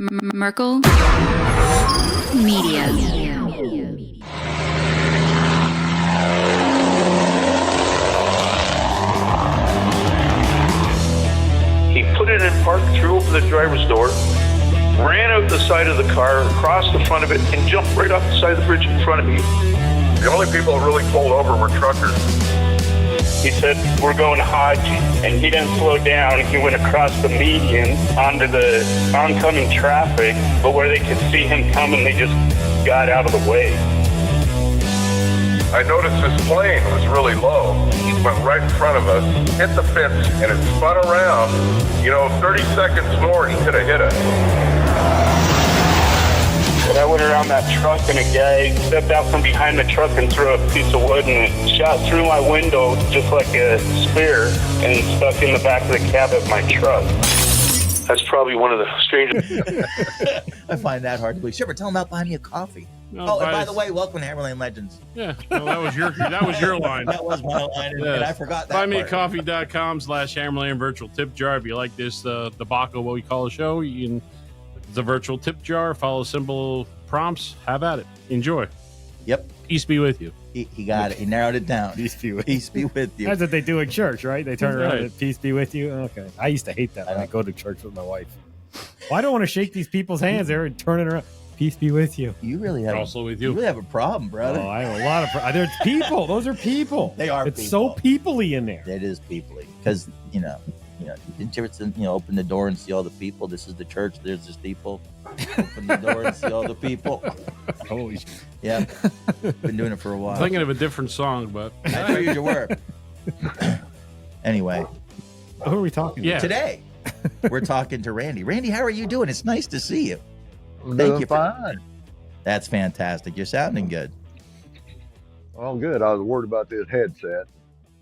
Merkel Media. He put it in park, threw open the driver's door, ran out the side of the car, across the front of it, and jumped right off the side of the bridge in front of me. The only people that really pulled over were truckers. He said, we're going Hodge, and he didn't slow down. He went across the median onto the oncoming traffic, but where they could see him coming, they just got out of the way. I noticed this plane was really low. It went right in front of us, hit the fence, and it spun around. 30 seconds more, he could have hit us. But I went around that truck, and a guy stepped out from behind the truck and threw a piece of wood, and it shot through my window just like a spear and stuck in the back of the cab of my truck. That's probably one of the strangest. I find that hard to believe. Sure, tell them about buying me a coffee. No, and by the way, welcome to Hammerland Legends. Yeah, no, that was your line. That was my line, and I forgot that. Buymeacoffee.com/Hammerland virtual tip jar. If you like this debacle, what we call a show, you can. It's a virtual tip jar. Follow simple prompts. Have at it. Enjoy. Yep. Peace be with you. He got it. He narrowed it down. Peace be with you. That's what they do in church, right? They turn around Right. and peace be with you. Okay. I used to hate that when I go to church with my wife. Well, I don't want to shake these people's hands. They're turning around. Peace be with you. You really have Also with you. really have a problem, brother. Oh, I have a lot of. There's people. Those are people. They are. It's people. so peoply in there. It is peoply because didn't you ever open the door and see all the people? This is the church. There's the steeple. Open the door and see all the people. Holy shit. Yeah, been doing it for a while. I'm thinking of a different song, but I figured you were. Anyway, Who are we talking Yeah. to? today we're talking to Randy. Randy, how are you doing? It's nice to see you. I'm Thank doing you fine. That's fantastic. You're sounding good. Well, good. I was worried about this headset,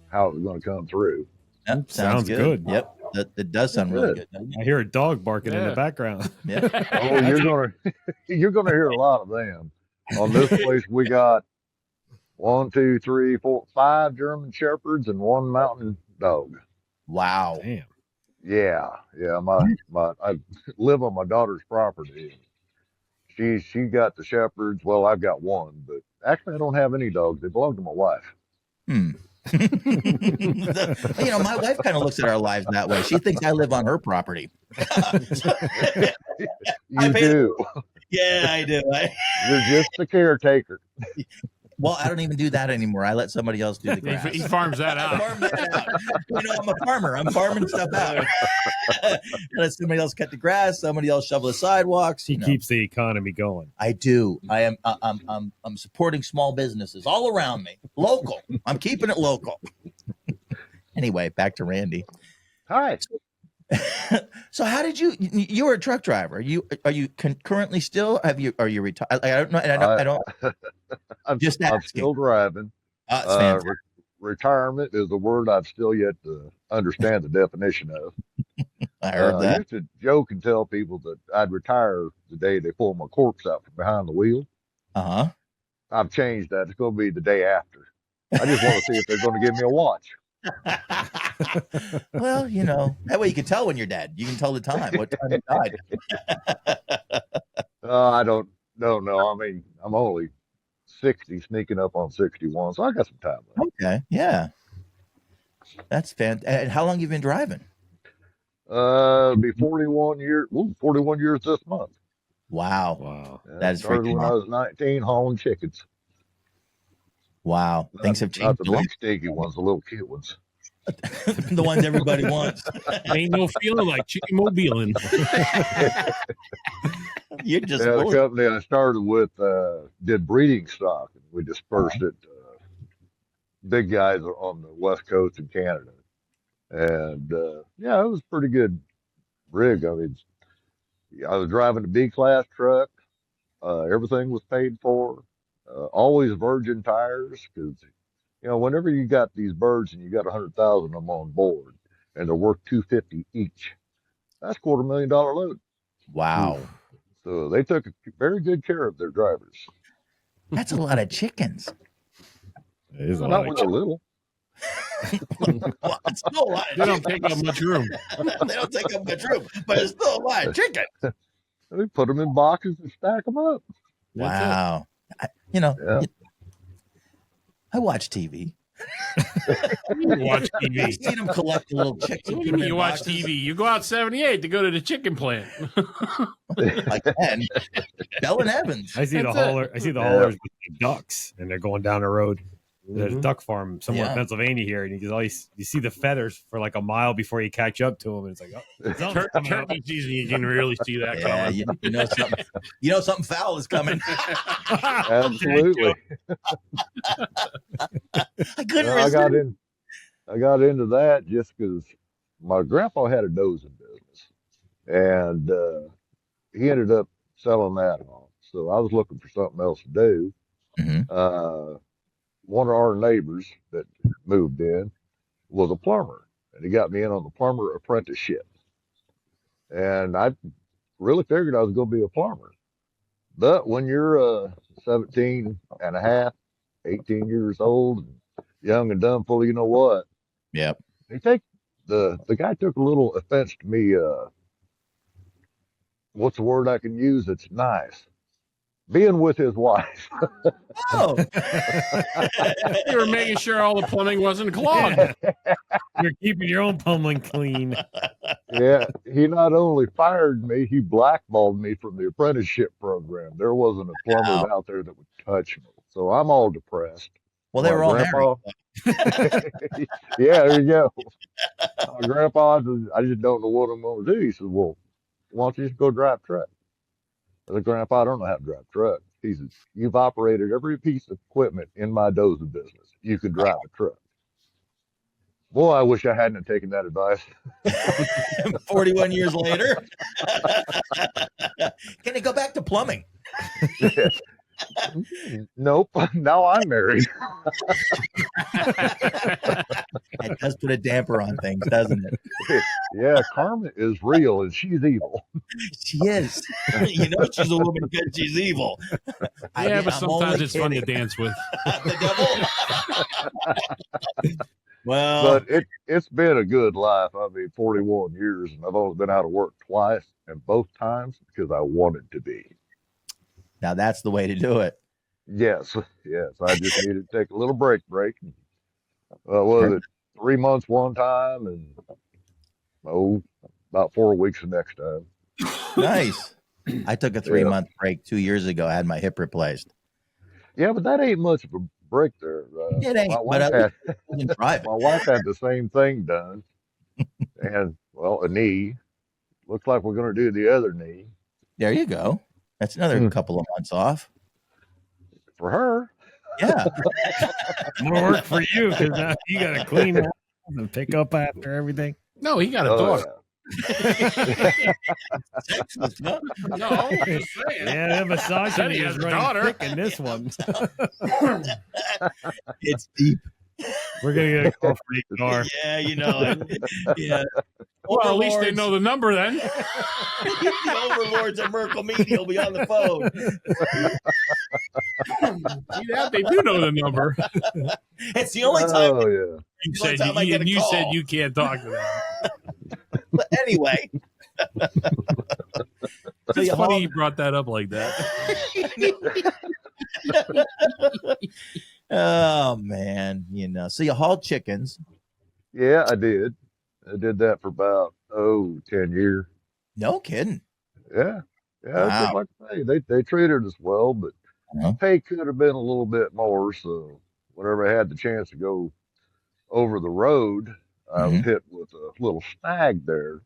how it was going to come through. Yep, Sounds good. Yep, that does sound really good. doesn't it? I hear a dog barking in Yeah. the background. Yeah. Oh, you're gonna hear a lot of them. On this place, we got 1, 2, 3, 4, 5 German Shepherds and 1 mountain dog. Wow. Damn. Yeah. I live on my daughter's property. She got the Shepherds. Well, I've got 1, but actually I don't have any dogs. They belong to my wife. My wife kind of looks at our lives that way. She thinks I live on her property. You do. Yeah, I do. You're just the caretaker. Well, I don't even do that anymore. I let somebody else do the grass. he farms that I out. farm that out. I'm a farmer. I'm farming stuff out. I let somebody else cut the grass. Somebody else shovel the sidewalks. He keeps the economy going. I do. I am. I'm supporting small businesses all around me. Local. I'm keeping it local. Anyway, back to Randy. Hi. So, how did you were a truck driver? Are you currently still? Are you retired? I don't know. I don't. I'm Just I'm asking. still driving. It's fantastic. Retirement is a word I've still yet to understand the definition of. I heard I that. used to joke and tell people that I'd retire the day they pull my corpse out from behind the wheel. Uh-huh. I've changed that. It's going to be the day after. I just want to see if they're going to give me a watch. Well, that way you can tell when you're dead. You can tell the time, what time you died. I don't know. I mean, I'm only 60, sneaking up on 61, so I got some time left. Okay, yeah. That's fantastic. And how long have you been driving? It'll be 41 years. Ooh, 41 years this month. Wow. Wow. That is started freaking when I was 19, hauling chickens. Wow. Things have Not changed the a lot. big stinky ones, the little cute ones. The ones everybody wants. Ain't no feeling like chicken mobiling. You're just Yeah, the full of- company I started with did breeding stock, and we dispersed it. Big guys are on the West Coast in Canada, and it was a pretty good rig. I mean, I was driving a B-class truck. Everything was paid for. Always virgin tires, because whenever you got these birds and you got 100,000 of them on board, and they're worth $250 each, that's $250,000 load. Wow. So they took very good care of their drivers. That's a lot of chickens. It is a Not lot of with a little. Well, it's still a lot of They don't chickens. take up much room. They don't take up much room, but it's still a lot of chicken. We put them in boxes and stack them up. That's it. Wow. Yeah. I watch TV. You watch I've TV. seen them collect the little chicks. What do you mean you watch TV? You go out 78 to go to the chicken plant. I can. Bell and Evans. I see That's the hauler. I see the haulers with the ducks, and they're going down the road. There's a duck farm somewhere in Pennsylvania here, and you see the feathers for like a mile before you catch up to them. And it's like, Turkey season, you can really see that coming. You know something. You know something foul is coming. Absolutely. I couldn't I resist. got into that just because my grandpa had a dozing business, and he ended up selling that off. So I was looking for something else to do. Mhm. One of our neighbors that moved in was a plumber, and he got me in on the plumber apprenticeship. And I really figured I was going to be a plumber. But when you're 17 and a half, 18 years old, young and dumb, full of you know what, Yep. they take the guy took a little offense to me. What's the word I can use that's nice? Being with his wife. Oh. You were making sure all the plumbing wasn't clogged. you're keeping your own plumbing clean. Yeah, he not only fired me, he blackballed me from the apprenticeship program. There wasn't a plumber out there that would touch me. So I'm all depressed. Well, they My were all grandpa, married. yeah, there you go. My grandpa, I just don't know what I'm going to do. He said, well, why don't you just go drive truck? I said, Grandpa, I don't know how to drive truck. He said, you've operated every piece of equipment in my dozing business. You could drive a truck. Boy, I wish I hadn't have taken that advice. 41 years later. Can it go back to plumbing? Nope. Now I'm married. It does put a damper on things, doesn't it? Yeah, Karma is real and she's evil. She is. You know she's a woman because she's evil. Yeah, but sometimes it's fun to dance with. The devil. Well, But it's been a good life. I mean, 41 years, and I've only been out of work twice, and both times because I wanted to be. now that's the way to do it. Yes, yes. I just needed to take a little break. What was it 3 months one time, and about 4 weeks the next time. Nice. I took a 3-month break 2 years ago. I had my hip replaced. Yeah, but that ain't much of a break there. It ain't, but my wife had the same thing done, and a knee. Looks like we're going to do the other knee there you go. That's another couple of months off. for her. Yeah. More work for you because now you got to clean up and pick up after everything. No, he got a dog. No, just saying. Yeah, the misogyny Said he is has a running daughter. thick in this one. It's deep. We're gonna get a call for HR. Yeah, you know it. Yeah. Well, at least they know the number then. The overlords at Merkel Media will be on the phone. Yeah, they do know the number. It's the only time. Oh yeah. You The only said time I get a you said call. you can't talk to them. But anyway. So It's you funny haul- you brought that up like that. Oh man, So you hauled chickens. Yeah, I did. I did that for about 10 years. No kidding. Yeah. Yeah, Wow. just like I say, they treated us well, but Uh-huh. pay could have been a little bit more. So whenever I had the chance to go over the road, I was hit with a little snag there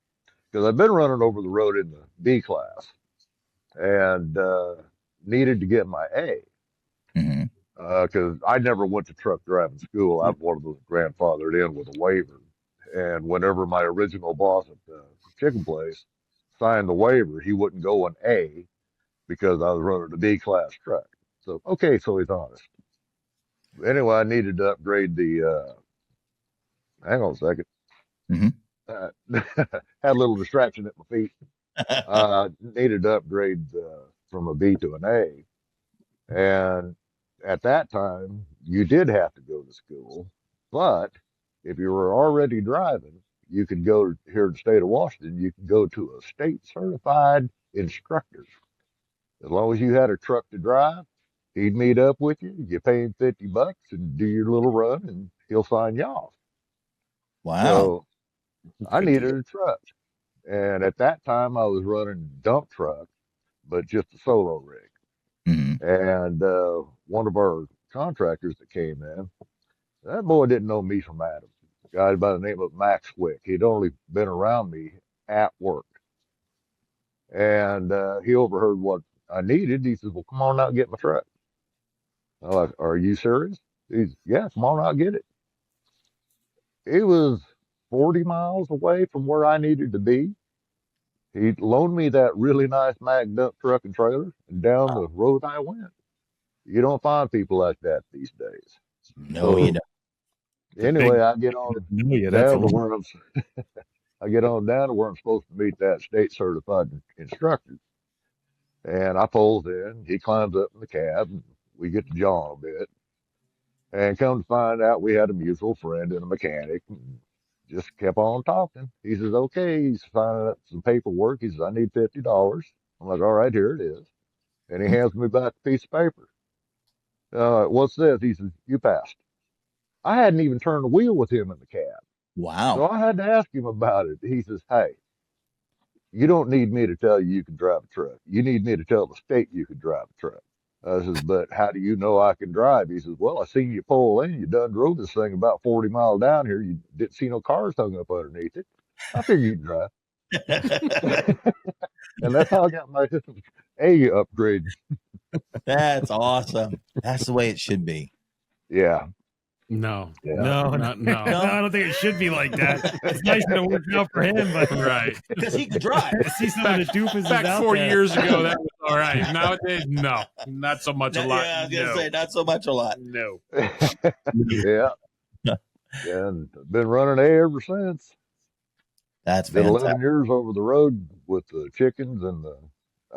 because I've been running over the road in the B class and needed to get my A Mm-hmm. because I never went to truck driving school. I'm one of those grandfathered in with a waiver. And whenever my original boss at the chicken place signed the waiver, he wouldn't go an A because I was running a B class truck. So, okay, so he's honest. Anyway, I needed to upgrade the, hang on a second. Had a little distraction at my feet. Needed to upgrade from a B to an A. And at that time, you did have to go to school. But if you were already driving, you could go here in the state of Washington, you could go to a state certified instructor. As long as you had a truck to drive, he'd meet up with you. You pay him $50 and do your little run, and he'll sign you off. Wow. So I Good needed deal. a truck, and at that time I was running dump truck, but just a solo rig. Mhm. And one of our contractors that came in, that boy didn't know me from Adam. A guy by the name of Max Wick. He'd only been around me at work. And he overheard what I needed. He says, "Well, come on out and get my truck." I'm like, "Are you serious?" He's, "Yeah, come on out and get it." It was 40 miles away from where I needed to be. He loaned me that really nice Mag dump truck and trailer, and down the road I went. You don't find people like that these days. No, you So don't. The anyway, big I get on no, yeah, that's a down to lot. where I get on down to where I'm supposed to meet that state certified instructor. And I pulls in, he climbs up in the cab, and we get to jawing a bit. And come to find out we had a mutual friend and a mechanic, and just kept on talking. He says, "Okay," he's signing up some paperwork. He says, "I need $50." I'm like, "All right, here it is." And he hands me back a piece of paper. "What's this?" He says, "You passed." I hadn't even turned the wheel with him in the cab. Wow. So I had to ask him about it. He says, "Hey, you don't need me to tell you can drive a truck. You need me to tell the state you can drive a truck." I says, "But how do you know I can drive?" He says, "Well, I seen you pull in. You done drove this thing about 40 miles down here. You didn't see no cars hung up underneath it. I figured you can drive." And that's how I got my A upgrade. That's awesome. That's the way it should be. Yeah. No, Yeah. No, no, no. I don't think it should be like that. It's nice that it worked out for him, but Right. Because he could drive. see some of the doofuses Back out 4 there. years ago, that was all right. Nowadays, no, not so much a lot. Yeah, I was going to No. say, not so much a lot. No. Yeah. Yeah. And been running A ever since. That's Did fantastic. 11 years over the road with the chickens, and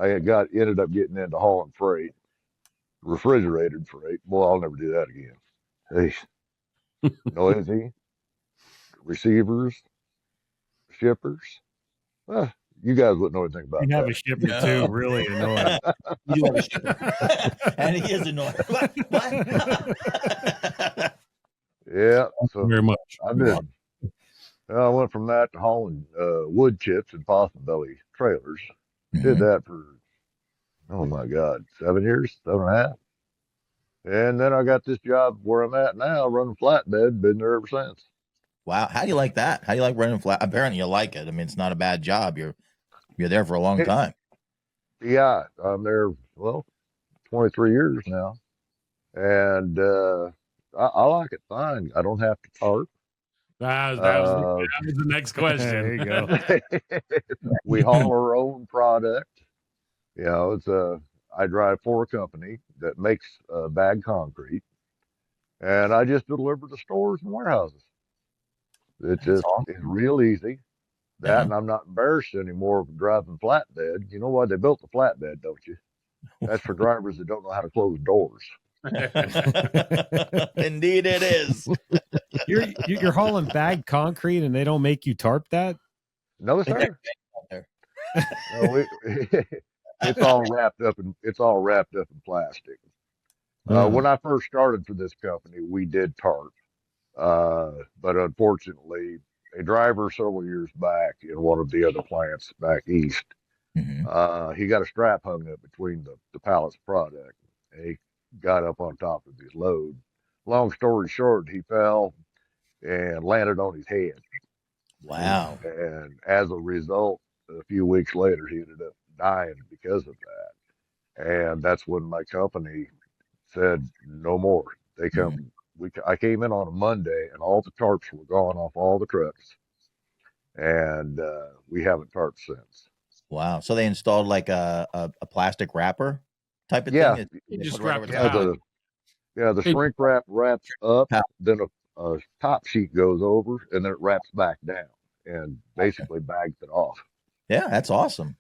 I ended up getting into hauling freight, refrigerated freight. Boy, I'll never do that again. Hey, noisy, receivers, shippers. Well, you guys wouldn't know anything about We have a that. shipper No. too, really annoying. You do have a shipper. And he is annoying. What? Yeah, so Very much. I did. I went from that to hauling wood chips and possum belly trailers. Did Mhm. that for, oh my God, 7 years, 7.5. And then I got this job where I'm at now, running flatbed. Been there ever since. Wow. How do you like that? How do you like running flat? Apparently you like it. I mean, it's not a bad job. You're there for a long time. Yeah, I'm there, well, 23 years now. And I like it fine. I don't have to tarp. That was the next question. There you go. We haul our own product. You know, I drive for a company that makes bag concrete, and I just deliver to stores and warehouses. That's awesome. It's real easy. That, Yeah. and I'm not embarrassed anymore of driving flatbed. You know why they built the flatbed, don't you? That's for drivers that don't know how to close doors. Indeed, it is. You're hauling bag concrete and they don't make you tarp that? No, sir. No, it's all wrapped up in plastic. When I first started for this company, we did tarp, but unfortunately, a driver several years back in one of the other plants back east, he got a strap hung up between the pallets of product, and he got up on top of his load. Long story short, he fell and landed on his head. Wow. And as a result, a few weeks later, he ended up dying because of that. And that's when my company said, "No more." I came in on a Monday, and all the tarps were gone off all the trucks, and we haven't tarped since. Wow. So they installed like a plastic wrapper type of Yeah. thing? You just put right wrap over it top. out. The shrink wrap wraps up, then a top sheet goes over, and then it wraps back down and basically bags it off. Yeah, that's awesome.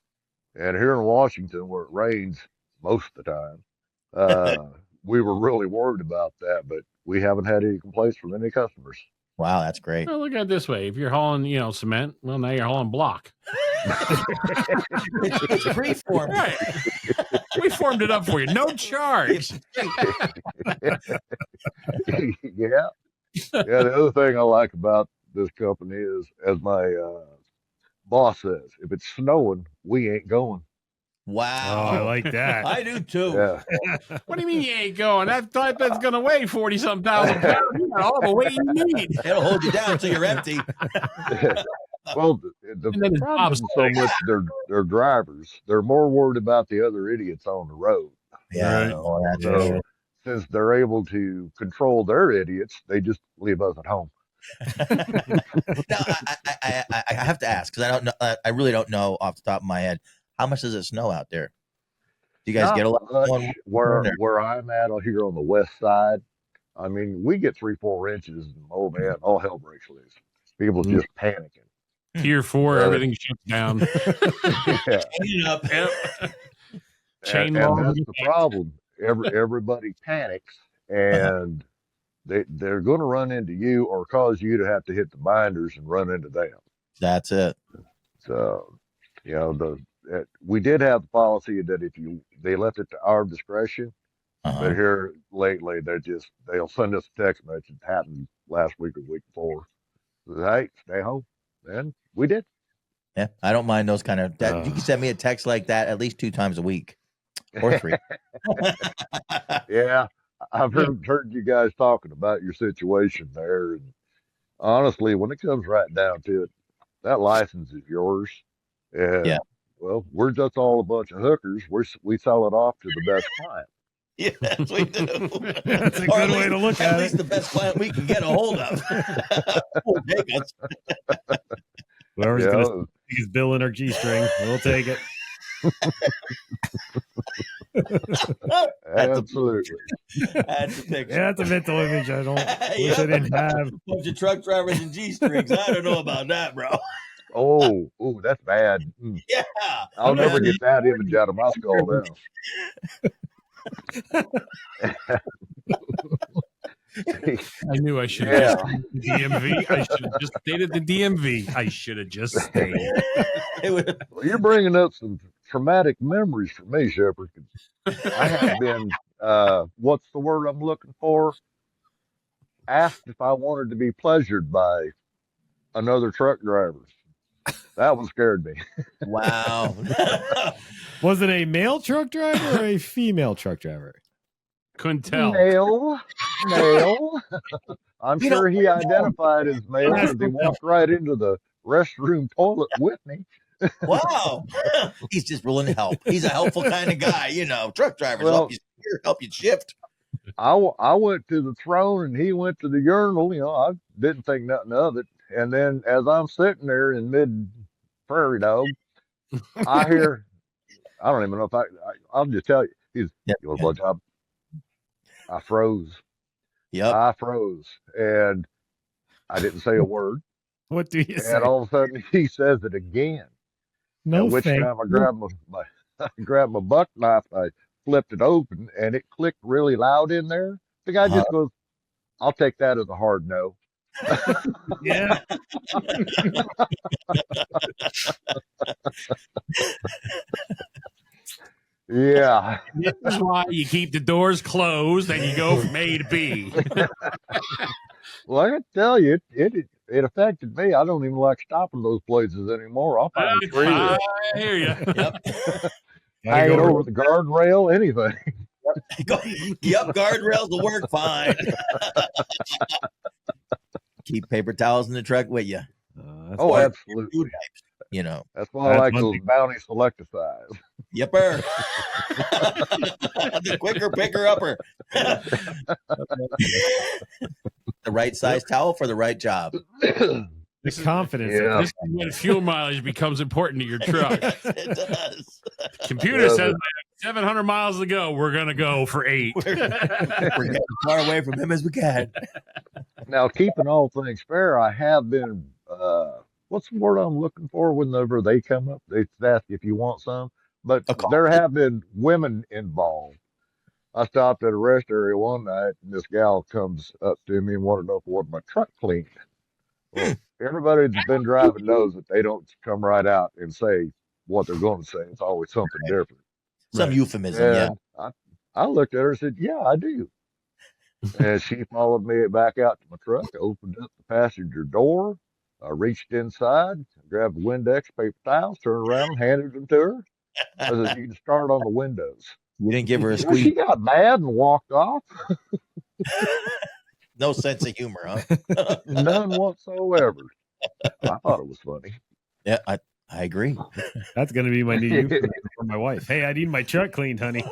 And here in Washington, where it rains most of the time, we were really worried about that, but we haven't had any complaints from any customers. Wow, that's great. Well, look at it this way: if you're hauling, cement, well, now you're hauling block. It's freeform. Right. We formed it up for you, no charge. Yeah. Yeah, the other thing I like about this company is, as my boss says, if it's snowing, we ain't going. Oh, Wow. I like that. I do too. Yeah. What do you mean you ain't going? That flatbed's going to weigh 40-something thousand pounds. You got all the weight you need. It'll hold you down until you're empty. Well, the And then his problem bob's isn't so much their drivers. They're more worried about the other idiots on the road. Yeah, Right. oh, that's So for sure. since they're able to control their idiots, they just leave us at home. Now, I have to ask, because I don't know. I really don't know off the top of my head. How much does it snow out there? Do you guys Not get a lot of snow? much where I'm at here on the west side. I mean, we get 3-4 inches, and oh man, all hell breaks loose. People just panicking. Tier 4, everything shuts down. Yeah. Clean up. Chain and law. that's the problem. Everybody panics, and they're going to run into you or cause you to have to hit the binders and run into them. That's it. So, we did have the policy that they left it to our discretion, Uh-huh. but here lately they'll send us a text message. It happened last week or the week before. Hey, stay home. And we did. Yeah, I don't mind those kind of. You can send me a text like that at least 2 times a week, or 3. Yeah, I've heard you guys talking about your situation there, and honestly, when it comes right down to it, that license is yours. And Yeah. well, we're just all a bunch of hookers. We sell it off to the best client. Yes, we do. That's a Or good way to look at least it. the best client we can get a hold of. Will take us. Whoever's Yeah. going to stick his bill in our G-string, we'll take it. Absolutely. That's a picture. Yeah, that's a mental image I don't wish I didn't have. Bunch of truck drivers and G-strings. I don't know about that, bro. Oh, that's bad. Yeah. I'll never get that image out of my skull now. I knew I should Yeah. have just stayed the DMV. I should have just stayed at the DMV. I should have just stayed. It would, Well, you're bringing up some traumatic memories for me, Shepard. 'Cause I have been, what's the word I'm looking for? Asked if I wanted to be pleasured by another truck driver. That one scared me. wow. Was it a male truck driver or a female truck driver? Couldn't tell. Male. I'm You sure know- he identified as male because he walked right into the restroom toilet with me. Wow. He's just willing to help. He's a helpful kind of guy, Truck drivers Well- help you steer, help you shift. I went to the throne and he went to the urinal. I didn't think nothing of it. And then as I'm sitting there in mid prairie dog, I hear, I don't even know if I'll just tell you, you want a blowjob? I froze. Yep. I froze. And I didn't say a word. What do you say? And all of a sudden he says it again. No, At which thank time I grabbed my buck knife, I flipped it open, and it clicked really loud in there. The guy just goes, "I'll take that as a hard no." Yeah. Yeah. This is why you keep the doors closed and you go from A to B. Well, I can tell you, it affected me. I don't even like stopping those places anymore. I'll find a tree, I hear you. Yep. hang it over the guardrail, anything. Yep. Guardrails will work fine. Keep paper towels in the truck with you. Oh, absolutely. That's why I like those Bounty Select-A-Size. Yepper. The quicker picker upper. The right size towel for the right job. The confidence. Yeah. This is when fuel mileage becomes important to your truck. It does. Computer Yeah, says 700 miles to go. We're going to go for 8. We're getting as far away from him as we can. Now, keeping all things fair, I have been, what's the word I'm looking for whenever they come up? They ask if you want some. But A call. there have been women involved. I stopped at a rest area one night, and this gal comes up to me and wanted to know if I wanted my truck cleaned. Well, everybody that's been driving knows that they don't come right out and say what they're going to say. It's always something different. Some euphemism, yeah. And I looked at her and said, "Yeah, I do." And she followed me back out to my truck. I opened up the passenger door. I reached inside, grabbed the Windex paper towels, turned around and handed them to her. I said, "You can start on the windows." You didn't give her a Well, squeeze. she got mad and walked off. No sense of humor, huh? None whatsoever. I thought it was funny. Yeah, I agree. That's going to be my new euphemism for my wife. Hey, I need my truck cleaned, honey.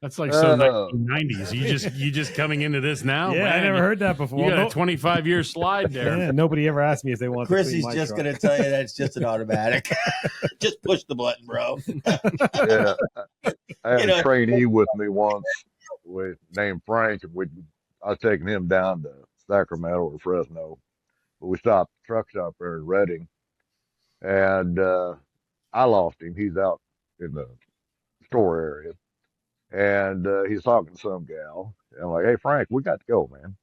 That's like so 1990s. You just coming into this now? Yeah, man. I never heard that before. You got a 25-year slide there. Yeah, nobody ever asked me if they want to clean Chrissy's my just truck. going to tell you that it's just an automatic. Just push the button, bro. Yeah. I had a trainee with me once named Frank, and I was taking him down to Sacramento or Fresno. But we stopped at the truck stop there in Redding, and I lost him. He's out in the store area. And he's talking to some gal. And I'm like, "Hey, Frank, we got to go, man."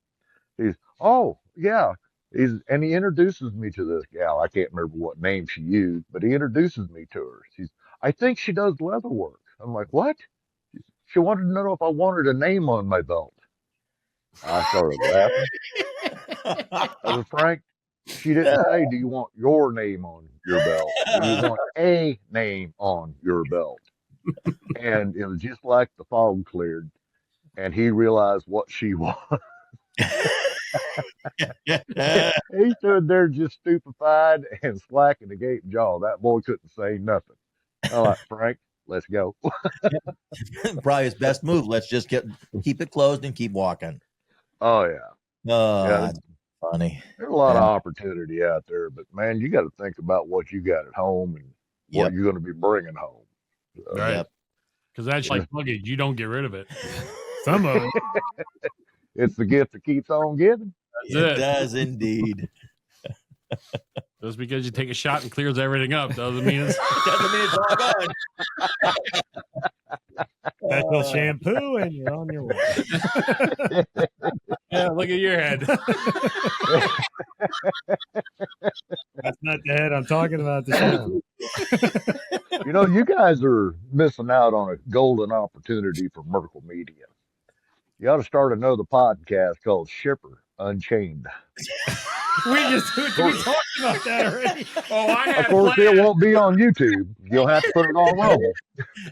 Oh, yeah. And he introduces me to this gal. I can't remember what name she used, but he introduces me to her. "I think she does leather work." I'm like, "What?" She wanted to know if I wanted a name on my belt. I started laughing. I said, "Frank, she didn't say, do you want your name on your belt? Do you want a name on your belt?" And it was just like the fog cleared, and he realized what she was. He stood there just stupefied and slacking the gate jaw. That boy couldn't say nothing. I'm like, "Frank, let's go." Probably his best move. Let's just keep it closed and keep walking. Oh, yeah. Oh, that's funny. There's a lot of opportunity out there, but man, you got to think about what you got at home and what you're going to be bringing home. Right. Because that's like luggage. You don't get rid of it. Some of them. It's the gift that keeps on giving. It does indeed. Just because you take a shot and clears everything up doesn't mean it's all gone. Special shampoo and you're on your way. Yeah, look at your head. That's not the head I'm talking about. The shampoo. You guys are missing out on a golden opportunity for Merkel Media. You ought to start another podcast called Shipper Unchained. We talked about that already. Oh, Of course, it won't be on YouTube. You'll have to put it on Rumble.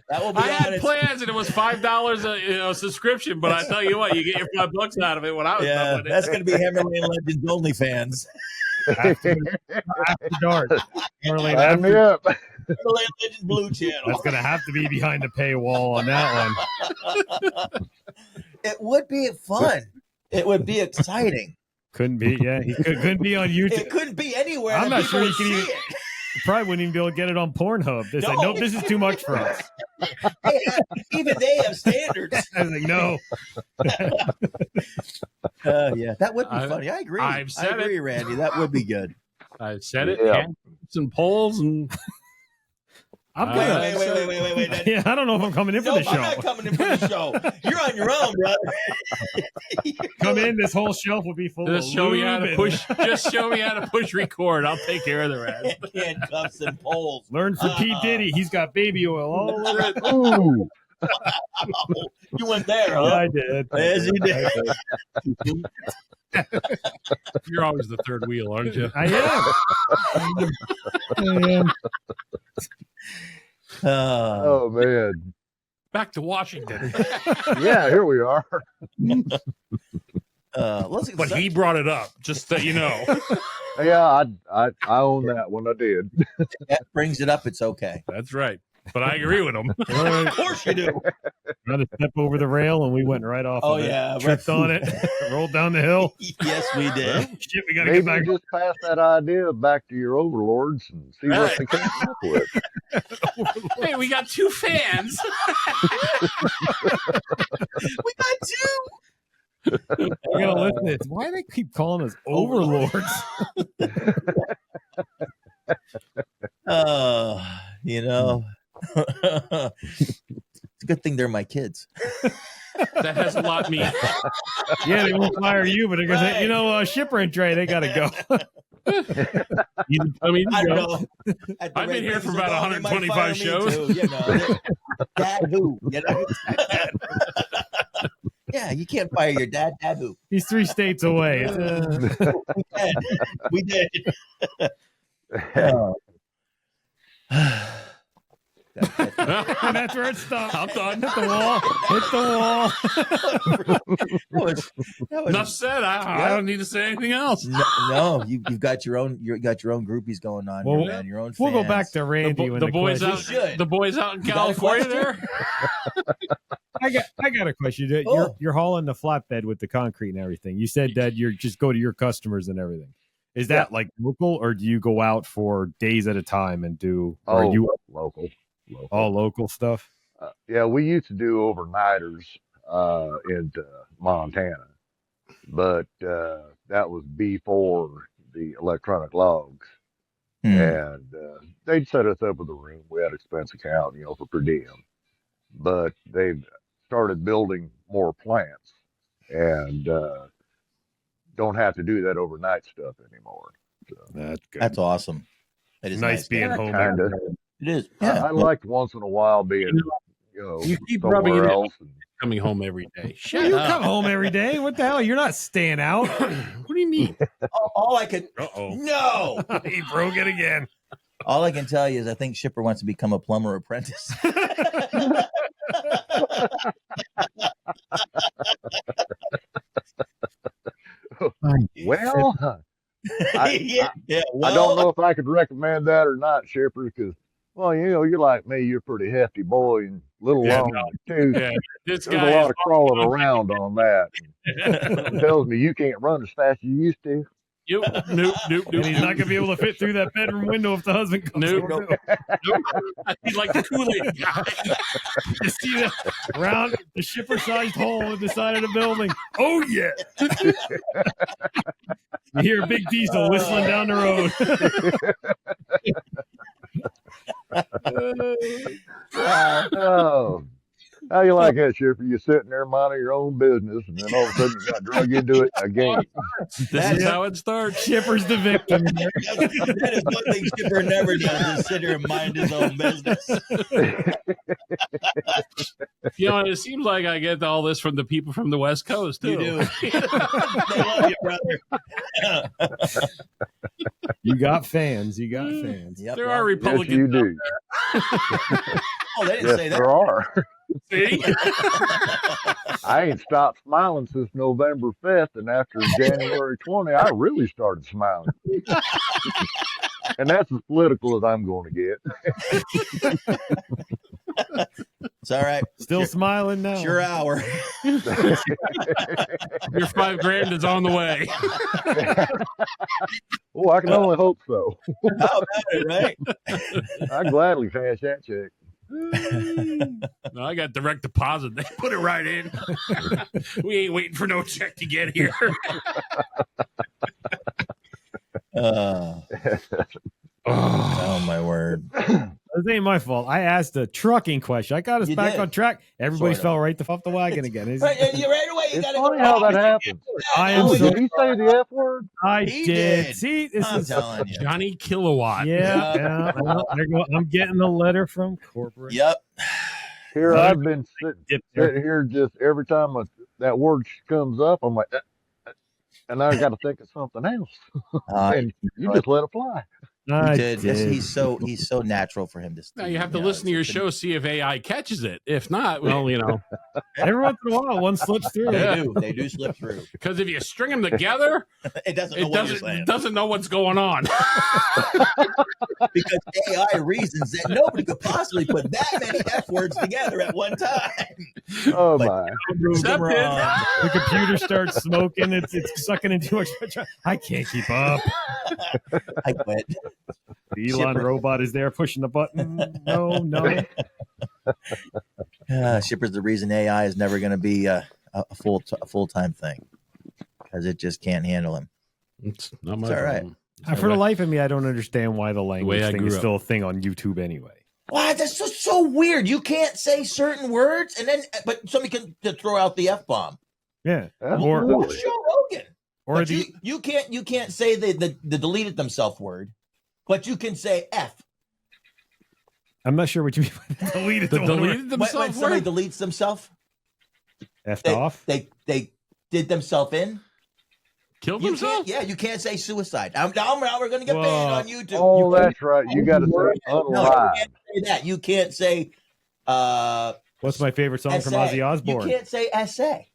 That will be I had plans, and it was $5 a subscription. But I tell you what, you get your $5 out of it. When I was done with it. That's going to be Hammerland Legends only fans. After dark. Sign me up. Hammerland Legends Blue Channel. That's going to have to be behind the paywall on that one. It would be fun. It would be exciting. Couldn't be, yeah. He couldn't be on YouTube. It couldn't be anywhere. I'm not sure you you can even. You probably wouldn't even be able to get it on Pornhub. They said, nope, this is too much for us. Even they have standards. I was like, no. Yeah, that would be funny. I agree. I agree, Randy. That would be good. I've said it. Yeah. Some polls and. I'm Wait. Yeah, I don't know if I'm coming in for the show. I'm not coming in for the show. You're on your own, brother. Come in, this whole shelf will be full of Just show me how to push. Just show me how to push record. I'll take care of the rest. Handcuffs and poles. Learn from Pete Diddy. He's got baby oil all over it. Ooh. You went there, huh? Yeah, I did. Yes, you did. You're always the third wheel, aren't you? I am. Oh, man. Back to Washington. Yeah, here we are. But he brought it up, just so you know. Yeah, I own that one. I did. That brings it up. It's okay. That's right. But I agree with him. Of course you do. Another step over the rail, and we went right off of it. Yeah. Tripped on it, rolled down the hill. Yes, we did. Shit, we got to Maybe get back. just pass that idea back to your overlords and see what they come up with. Hey, we got 2 fans. We got 2. We're going to listen to this. Why do they keep calling us overlords? You know. It's a good thing they're my kids. That has a lot mean. Yeah, they won't fire you, but they're gonna say, you know, Shipper and Trey, they gotta go. I mean, I you don't know, know. At the I've been rate here for things about are going, they might fire 125 me shows. too, you know. Dad who? You know? Yeah, you can't fire your dad. Dad who? He's 3 states away. We did. Oh. And that's where it stopped. I'm done. Hit the wall. Hit the wall. that was, Enough said. I don't need to say anything else. no, you've got your own. You got your own groupies going on, Well, here, man. Your own. We'll go fans. back to Randy when The boys question. out. The boys out in You got a California. question? There. I got a question. Oh. You're hauling the flatbed with the concrete and everything. You said that you just go to your customers and everything. Is that like local, or do you go out for days at a time and do? Or are you local. all local stuff? Yeah, we used to do overnighters into Montana, but that was before the electronic logs. And they'd set us up with a room. We had an expense account, for per diem. But they've started building more plants and don't have to do that overnight stuff anymore. So, That's good. That's awesome. It is nice being Yeah, home. kinda. It is. I Yeah. liked once in a while being, You keep rubbing somewhere it in. else. Coming home every day. Shut You up. come home every day. What the hell? You're not staying out. What do you mean? All I could. Uh-oh. No. He broke it again. All I can tell you is I think Shipper wants to become a plumber apprentice. Well, yeah. I don't know if I could recommend that or not, Shipper, because, well, you're like me. You're a pretty hefty boy and a little Yeah, long too. Yeah, this There's guy a lot is of crawling around on that. Something tells me you can't run as fast as you used to. Nope. And he's not going to be able to fit through that bedroom window if the husband comes Nope. over. He's like the Kool-Aid guy. You see the round, the shipper-sized hole in the side of the building. Oh, yeah. You hear a big diesel whistling down the road. Oh, how you like that, Shipper? You're sitting there minding your own business, and then all of a sudden you got drug into it again. This is how it starts. Shipper's the victim. That is one thing Shipper never does is sit here and mind his own business. It seems like I get all this from the people from the West Coast, too. You do. They love you, brother. You got fans. You got fans. Yep, There well, are Yes, Republicans. you do. Oh, they didn't Yes, say that. there are. See? I ain't stopped smiling since November 5th, and after January 20, I really started smiling. And that's as political as I'm going to get. It's all right. Still smiling now. Sure hour. Your $5,000 is on the way. Oh, I can only hope so. How about it, right? I'd gladly cash that check. No, I got direct deposit. They put it right in. We ain't waiting for no check to get here. Oh my word. This ain't my fault. I asked a trucking question. I got us You back did. on track. Everybody Sort of. fell right off the wagon again. You right away. You It's gotta funny go. how that happens. I am Oh, so did he say the F word? I He did. did. See, this I'm is telling you. Johnny Kilowatt. yeah. Well, I'm getting the letter from corporate. Yep. Here I've been Dip there. sitting here just every time that word comes up, I'm like, and I got to think of something else. And you just let it fly. I He did. did. He's so natural for him to. Now you have to listen to your show, see if AI catches it. If not, well, Every once in a while, one slips through. They do slip through. because if you string them together, It doesn't know it what you're saying. doesn't know what's going on. Because AI reasons that nobody could possibly put that many F words together at one time. Oh Like, my! Accepted. The computer starts smoking. It's sucking in too much. I can't keep up. I quit. The Elon robot is there pushing the button. No. Shipper's the reason AI is never going to be a full-time thing because it just can't handle him. It's not my It's all right. problem. For the life of me, I don't understand why the language I thing grew is up. still a thing on YouTube anyway. Why? That's so weird. You can't say certain words, but somebody can to throw out the F-bomb. Yeah. Absolutely. Watch Joe Rogan. Or But you can't say the deleted themselves word, but you can say F. I'm not sure what you mean by deleted themselves. When somebody deletes themselves, F'd off. They did themselves in. Killed themselves? Yeah, you can't say suicide. Now we're going to get banned on YouTube. Oh, that's right. You got to say No, unalive. you can't say that. You can't say. What's my favorite song from Ozzy Osbourne? You can't say essay.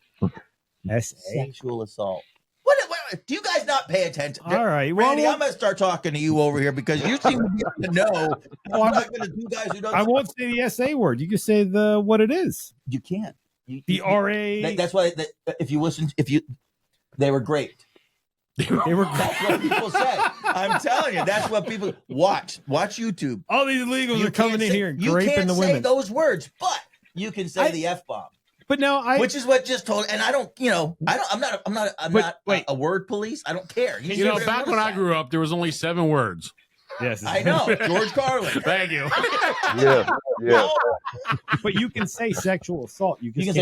Sexual assault. What? Do you guys not pay attention? All right, Randy, I'm going to start talking to you over here because you seem to be able to know. I'm not going to do guys who don't. I won't say the SA word. You can say what it is. You can't. The RA. That's why. If you listen, they were great. They were. That's what people say. I'm telling you, that's what people watch. Watch YouTube. All these illegals are coming in here and you raping can't the say women. those words, but you can say the F-bomb. But no, which is what just told. And I don't, I'm not a word police. I don't care. Back when I grew up, there was only 7 words. Yes, I know. George Carlin. Thank you. Yeah. But you can say sexual assault. You can't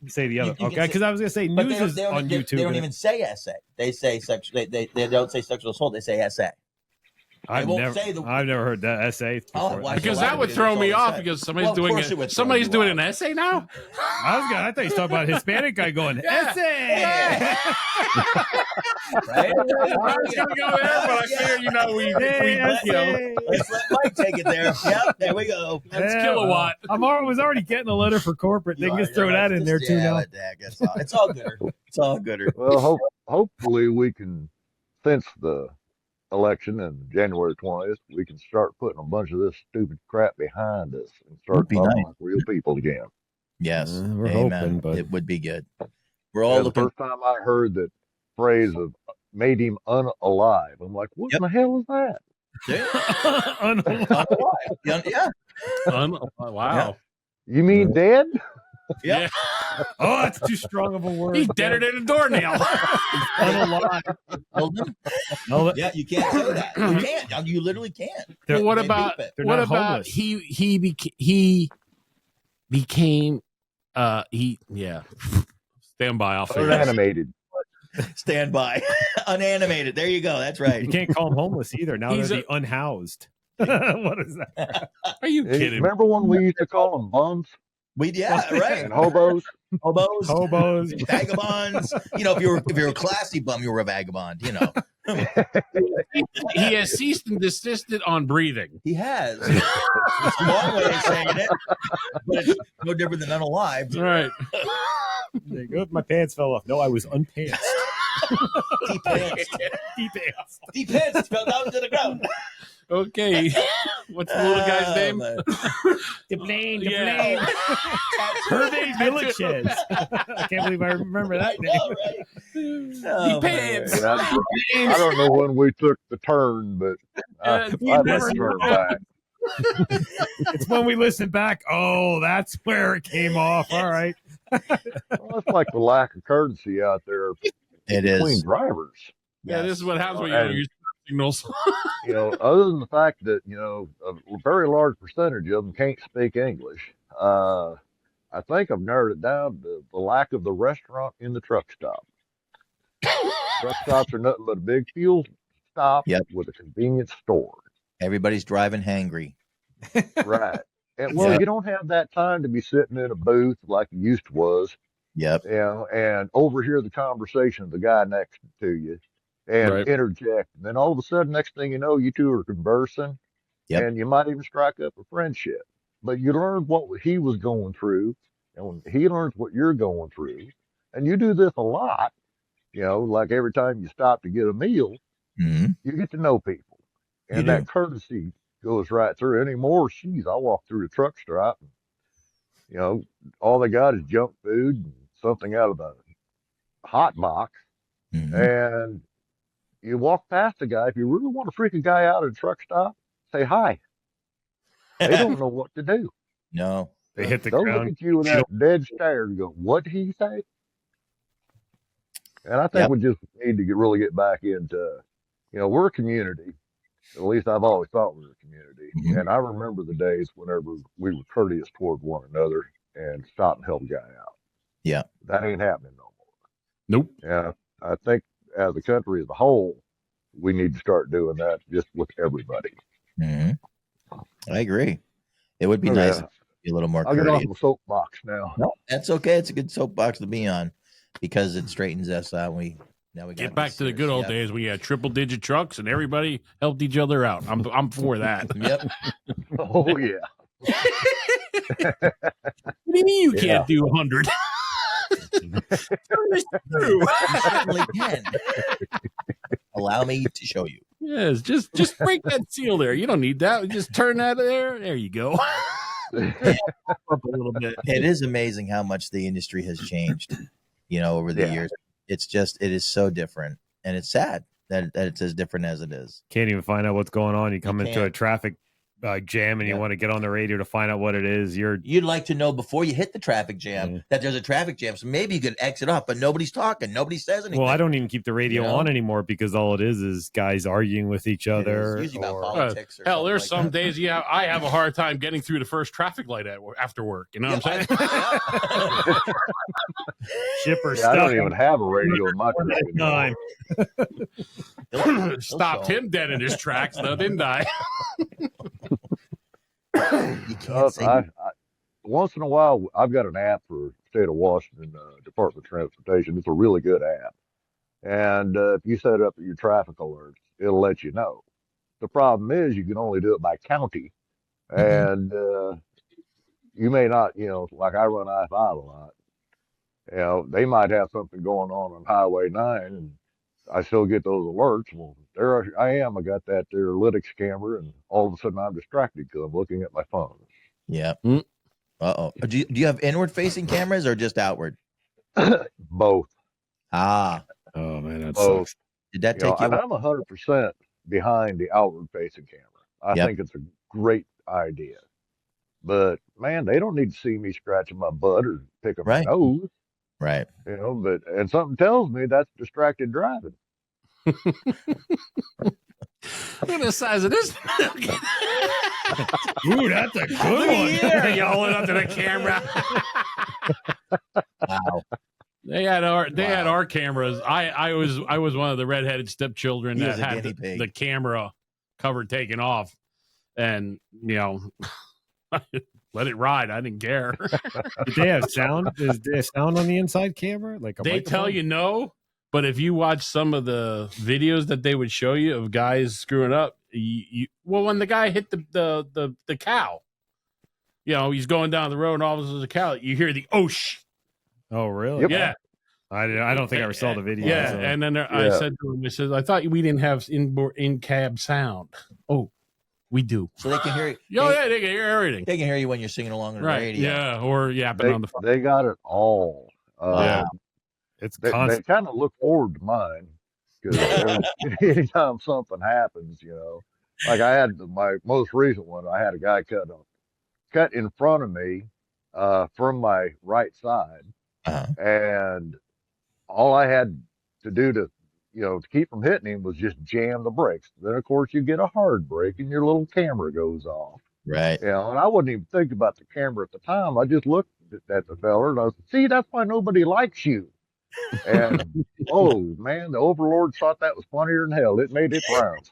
say the other. Okay, because I was going to say but news is on YouTube. They don't even say SA. They say sexual. They don't say sexual assault. They say SA. I've never heard that essay before. Because that would throw me off because somebody's doing an essay now. I thought you were talking about a Hispanic guy going essay. Right? I was going to go there, but I figured let's let Mike take it there. Yep, there we go. That's kilowatt. I was already getting a letter for corporate. They can just throw that in there too now. It's all gooder. It's all gooder. Well, hopefully we can, since the election and January 20th, we can start putting a bunch of this stupid crap behind us and start talking like real people again. Yes, we're hoping, but it would be good. We're all looking. The first time I heard that phrase of made him unalive, I'm like, what in the hell is that? Unalive. Yeah. Wow. Yeah. You mean dead? Yeah. Oh, that's too strong of a word. He deaded in a doornail. Unalive. Yeah, you can't say that. You can't. You literally can't. Well, what about he became stand by. I'll figure unanimated. Stand by. Unanimated. There you go. That's right. You can't call him homeless either. Now they're the unhoused. What is that? Are you kidding? Remember when we used to call them bums? Right. And hobos. Vagabonds. If you're a classy bum, you were a vagabond. He has ceased and desisted on breathing. He has. It's a long way of saying it, but it's no different than unalive. Right. There you go. My pants fell off. No, I was unpantsed. Depantsed. Fell down to the ground. Okay. What's the little guy's name? The plane. Hervé Villachez. I can't believe I remember that name. Depends. I don't know when we took the turn, but I never turned back. It's when we listen back. Oh, that's where it came off. All right. Well, it's like the lack of courtesy out there between drivers. Yeah, this is what happens when you use signals. Other than the fact that, a very large percentage of them can't speak English, I think I've narrowed it down to the lack of the restaurant in the truck stop. Truck stops are nothing but a big fuel stop with a convenience store. Everybody's driving hangry. Right. And you don't have that time to be sitting in a booth like you used to was. Yep. And overhear the conversation of the guy next to you and interject. And then all of a sudden, next thing you know, you two are conversing and you might even strike up a friendship. But you learn what he was going through and when he learns what you're going through. And you do this a lot, like every time you stop to get a meal, you get to know people. And that courtesy goes right through. Anymore, I walk through the truck stop and, all they got is junk food and something out of the hot box. And you walk past a guy. If you really want to freak a guy out at a truck stop, say hi. They don't know what to do. No. They hit the They'll ground. look at you with that dead stare and go, what did he say? And I think we just need to really get back into, we're a community. At least I've always thought we were a community. community. Mhm. And I remember the days whenever we were courteous toward one another and stop and help a guy out. Yeah. That ain't happening no Nope. more. And I think as a country as a whole, we need to start doing that just with everybody. Hmm. I agree. It would be Okay, nice to be a little more I'll get off courteous. the soapbox now. No, that's okay. It's a good soapbox to be on because it straightens us out. We got Get back this to the here. good old Yep. days when you had triple-digit trucks and everybody helped each other out. I'm for that. Yep. Oh, yeah. What do you mean you Yeah. can't do 100? You certainly can. Allow me to show you. Yes, just break that seal there. You don't need that. Just turn that there. There you go. Up a little bit. It is amazing how much the industry has changed, over the Yeah. years. It is so different, and it's sad that it's as different as it is. Can't even find out what's going on. You come into a can't. traffic jam and you Yeah. want to get on the radio to find out what it is. You'd like to know before you hit the traffic jam Yeah. that there's a traffic jam, so maybe you could exit off, but nobody's talking, nobody says anything. Well, I don't even keep the radio You know? on anymore because all it is guys arguing with each It is other. usually about or- politics. Or Hell, something there's like some that. days, I have a hard time getting through the first traffic light after work. You know what I'm saying? Shipper Yeah, I stuff. don't even have a radio in my truck Time. anymore. Stopped him dead in his tracks, though, didn't I? You can't say Once in a while, I've got an app for State of Washington Department of Transportation. It's a really good app. And if you set it up your traffic alerts, it'll let you know. The problem is you can only do it by county. And you may not, like I run I-5 a lot. They might have something going on Highway 9, and I still get those alerts. Well, there I am. I got that there Lytics camera, and all of a sudden I'm distracted because I'm looking at my phone. Yeah. Mm. Uh-oh. Do you have inward-facing cameras or just outward? Both. Ah. Oh, man, that Both. sucks. Did that take you? I'm 100% behind the outward-facing camera. I Yep. think it's a great idea. But man, they don't need to see me scratching my butt or picking Right. my nose. Right. And something tells me that's distracted driving. Look at the size of this. Ooh, that's a good Look one. here, you hold it up to the camera. Wow. They had our cameras. I was one of the redheaded stepchildren He that was a had guinea pig. the camera cover taken off, and let it ride. I didn't care. Did they have sound? Is there sound on the inside camera? Like a They tell microphone? you no, but if you watch some of the videos that they would show you of guys screwing up, when the guy hit the cow, he's going down the road and all of a sudden there's a cow, you hear the "osh." Oh, really? Yep. Yeah. I don't think I ever saw the video. Yeah, so- and then I Yeah. said to him, I thought we didn't have in-cab sound. Oh, we do. So they can hear you. They can hear everything. They can hear you when you're singing along on the Right, radio. yeah, or yapping on the phone. They got it all. Wow. it's They constant. kind of look forward to mine because anytime something happens, like I had my most recent one, I had a guy cut in front of me from my right side, Uh-huh. and all I had to do to keep from hitting him was just jam the brakes. Then of course you get a hard brake and your little camera goes off. Right. And I wouldn't even think about the camera at the time. I just looked at the fella and I said, "See, that's why nobody likes you." And oh man, the overlord thought that was funnier than hell. It made it round.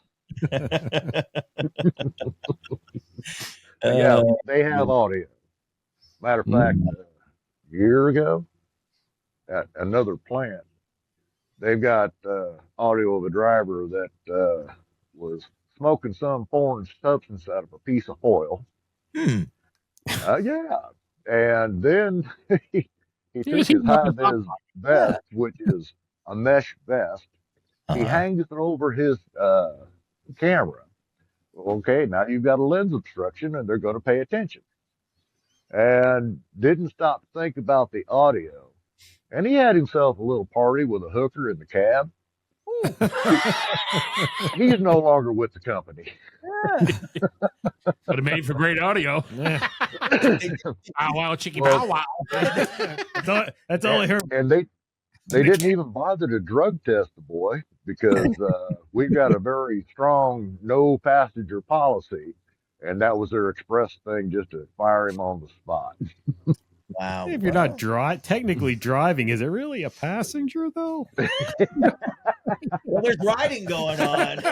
Yeah, they have audio. Matter of fact, a year ago at another plant, they've got audio of a driver that was smoking some foreign substance out of a piece of foil. Hmm. Yeah. And then he took was his heating up his high-vis vest, which is a mesh vest. He Uh-huh. hangs it over his camera. Okay, now you've got a lens obstruction and they're going to pay attention. And didn't stop to think about the audio. And he had himself a little party with a hooker in the cab. He's no longer with the company. But it made for great audio. Yeah. Wow, wow, chicky, Well- wow, wow. That's all I heard. And they didn't even bother to drug test the boy because we've got a very strong no passenger policy. and that was their express thing, just to fire him on the spot. Wow. If you're not technically driving, is it really a passenger though? Well, there's riding going on.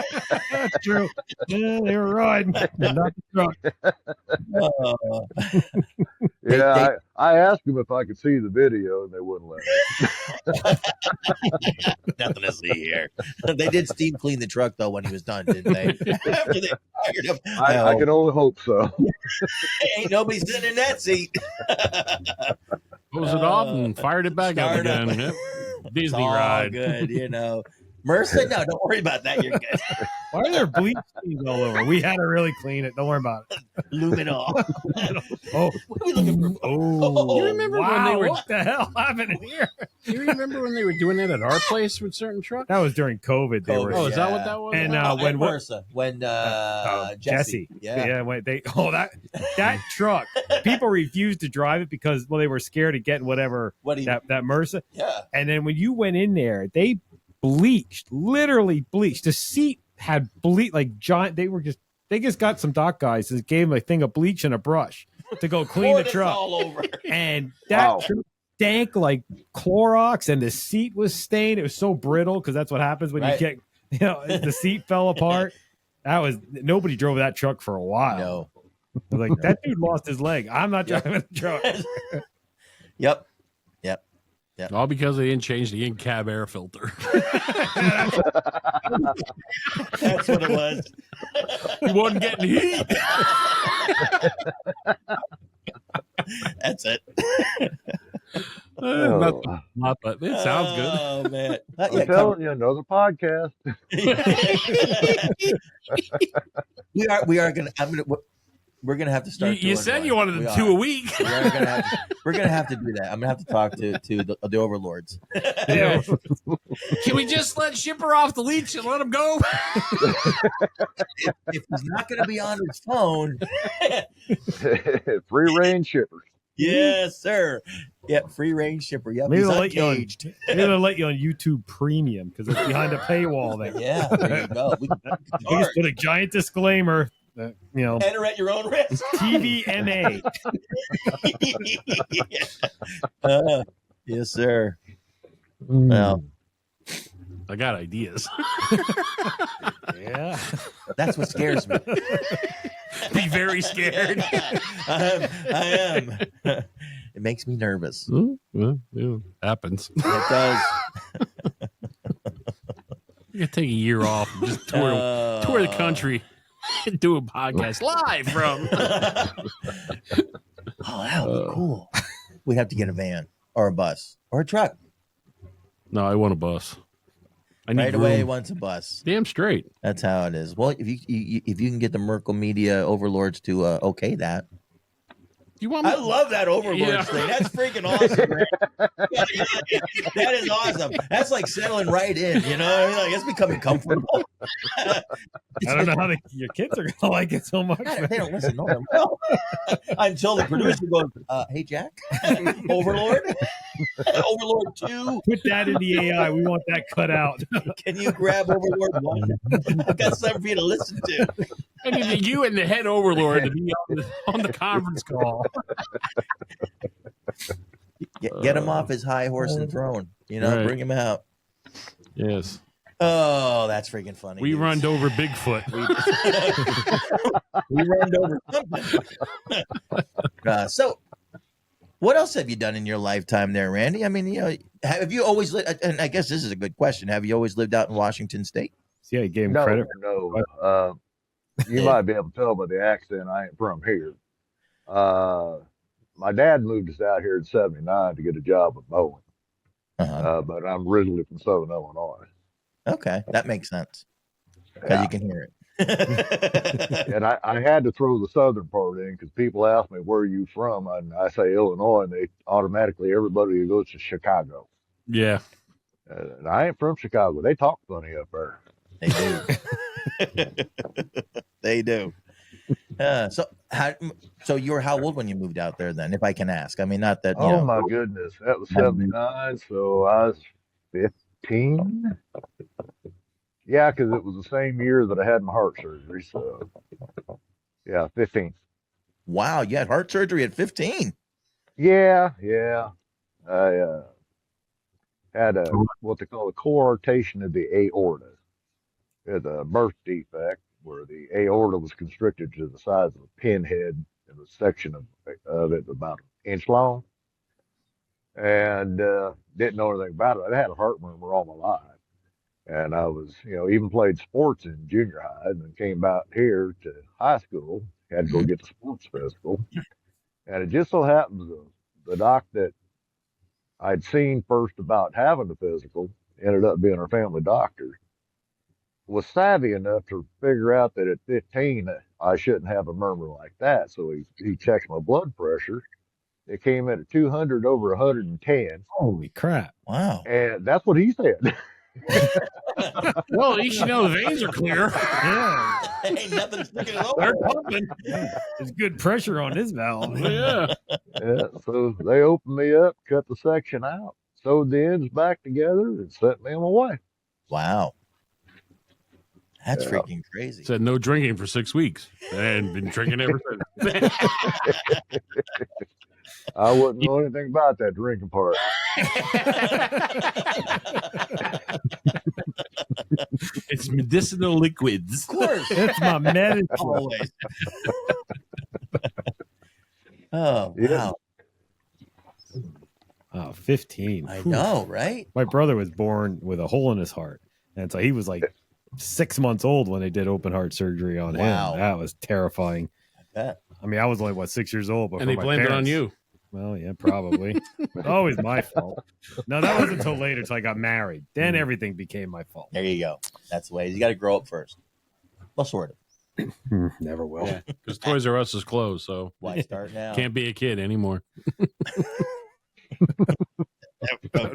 That's true. Yeah, they were riding, not the truck. I asked them if I could see the video, and they wouldn't let me. Nothing to see here. They did steam clean the truck though when he was done, didn't they? After they fired him. I can only hope so. Ain't nobody sitting in that seat. Closed it off and fired it back up again. Yep. Disney ride. Good, Mercy, no, don't worry about that. You're good. Why are there bleach stains all over? We had to really clean it. Don't worry about it. Lube it all. Oh, what are we looking for? Oh, you remember when they were? What the hell happened here? You remember when they were doing that at our place with certain trucks? That was during COVID. They were. Oh, is that what that was? And when Mercer, when Jesse, when that truck, people refused to drive it because they were scared of getting whatever that Mercer. Yeah. And then when you went in there, they literally bleached. The seat had bleach like giant. They just got some dock guys that gave them a thing of bleach and a brush to go clean the truck. All over. And that truck stank like Clorox, and the seat was stained. It was so brittle because that's what happens when you get, the seat fell apart. Nobody drove that truck for a while. No. I was like, that dude lost his leg. I'm not driving the truck. Yep. All because they didn't change the in-cab air filter. That's what it was. He wasn't getting heat. That's it. Not, but it sounds good. Oh man! I'm telling you, another podcast. We're gonna have to start. You said you wanted to 2 a week. We're gonna have to do that. I'm gonna have to talk to the overlords. Yeah. Can we just let Shipper off the leash and let him go? if he's not gonna be on his phone, free range shippers. Yes, sir. Yeah, free range shipper. Yep, maybe he's they'll uncaged. let you on YouTube Premium because it's behind a paywall there. Yeah, there you go. We just put a giant disclaimer. Enter at your own risk. TVMA. Yes, sir. Well, I got ideas. Yeah, that's what scares me. Be very scared. I am. It makes me nervous. Yeah, happens. It does. You gotta take a year off and just tour the country and do a podcast live from. Oh, that would be cool. We'd have to get a van or a bus or a truck. No, I want a bus. I need right away. He wants a bus. Damn straight. That's how it is. Well, if you can get the Merkel media overlords to okay that. I love that overlords thing. That's freaking awesome, man. That is awesome. That's like settling right in. You know what I mean? Like, it's becoming comfortable. I don't know how your kids are gonna like it so much. They don't listen. No. Until the producer goes, "Hey, Jack, Overlord, Overlord 2. Put that in the AI. We want that cut out. Can you grab Overlord 1? I've got something for you to listen to." I need you and the head overlord to be on the conference call. Get him off his high horse and throne. Right. Bring him out. Yes. Oh, that's freaking funny. We runned over Bigfoot. We runned over something. So, what else have you done in your lifetime there, Randy? I mean, have you always lived, and I guess this is a good question, have you always lived out in Washington State? Yeah, you gave him credit. No. You might be able to tell by the accent I ain't from here. My dad moved us out here in '79 to get a job at Boeing. But I'm originally from Southern Illinois. Okay, that makes sense. Because you can hear it. And I had to throw the southern part in because people ask me, where are you from? And I say Illinois, and they automatically, everybody goes to Chicago. Yeah. And I ain't from Chicago. They talk funny up there. They do. They do. So you were how old when you moved out there then, if I can ask? I mean, not that. Oh my goodness, that was '79, so I was 15. Yeah, because it was the same year that I had my heart surgery. So Yeah, 15. Wow, you had heart surgery at 15. Yeah. I had what they call a coarctation of the aorta. It's a birth defect where the aorta was constricted to the size of a pinhead and a section of it about an inch long. And didn't know anything about it. I had a heart murmur all my life. And I was, even played sports in junior high and then came out here to high school, had to go get the sports physical. And it just so happens the doc that I'd seen first about having the physical ended up being our family doctor, was savvy enough to figure out that at 15 I shouldn't have a murmur like that. So he checked my blood pressure. It came in at 200 over 110. Holy crap. Wow. And that's what he said. Well, at least you know the veins are clear. Yeah. Ain't nothing sticking it They're over. pumping. There's good pressure on this valve. Yeah. Yeah, so they opened me up, cut the section out, sewed the ends back together, and sent me on my way. Wow. That's freaking crazy. Said no drinking for 6 weeks and been drinking ever since. I wouldn't know anything about that drinking part. It's medicinal liquids. Of course. It's my medicine. Always. Oh, Yeah. wow. Oh, 15. I Whew. know, right? My brother was born with a hole in his heart. And so he was like 6 months old when they did open heart surgery on Wow. him. That was terrifying. I bet. I mean, I was only, 6 years old. But And they blamed it on you. Well, yeah, probably. Always my fault. No, that wasn't until later, until I got married. Then everything became my fault. There you go. That's the way. You got to grow up first. Well, sort of. Never will. Because Toys R Us is closed, so Why start now? can't be a kid anymore. Okay.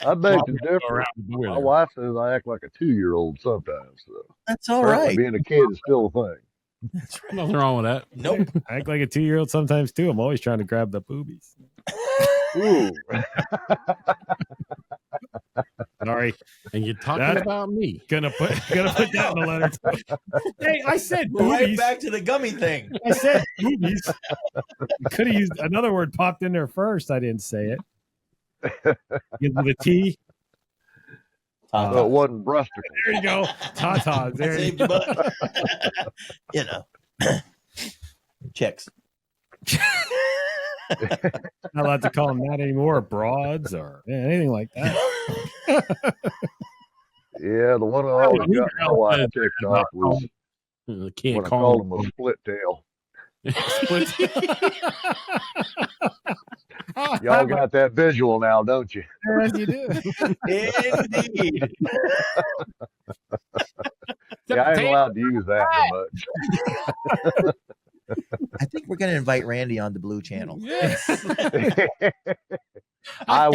I beg to Go differ. around the door My there. wife says I act like a 2-year-old sometimes. So That's all apparently right. being a kid is still a thing. That's right. Nothing wrong with that. Nope. I act like a 2-year-old sometimes, too. I'm always trying to grab the boobies. Ooh. Sorry. And you're talking That- about me. Gonna put that in the letter. Hey, I said We're right boobies. back to the gummy thing. I said boobies. You could have used another word popped in there first. I didn't say it. Give me the T. So it wasn't breasticle. There you go. Tatas. There you Saved go. your butt. You know. Chicks. Not allowed to call them that anymore. Broads or anything like that. Yeah, the one I always got my wife ticked off was I can't when I call called him a split tail. Y'all got that visual now, don't you? Yes, you do. Indeed. Yeah, I ain't allowed to use that much. I think we're going to invite Randy on the Blue Channel. Yes. I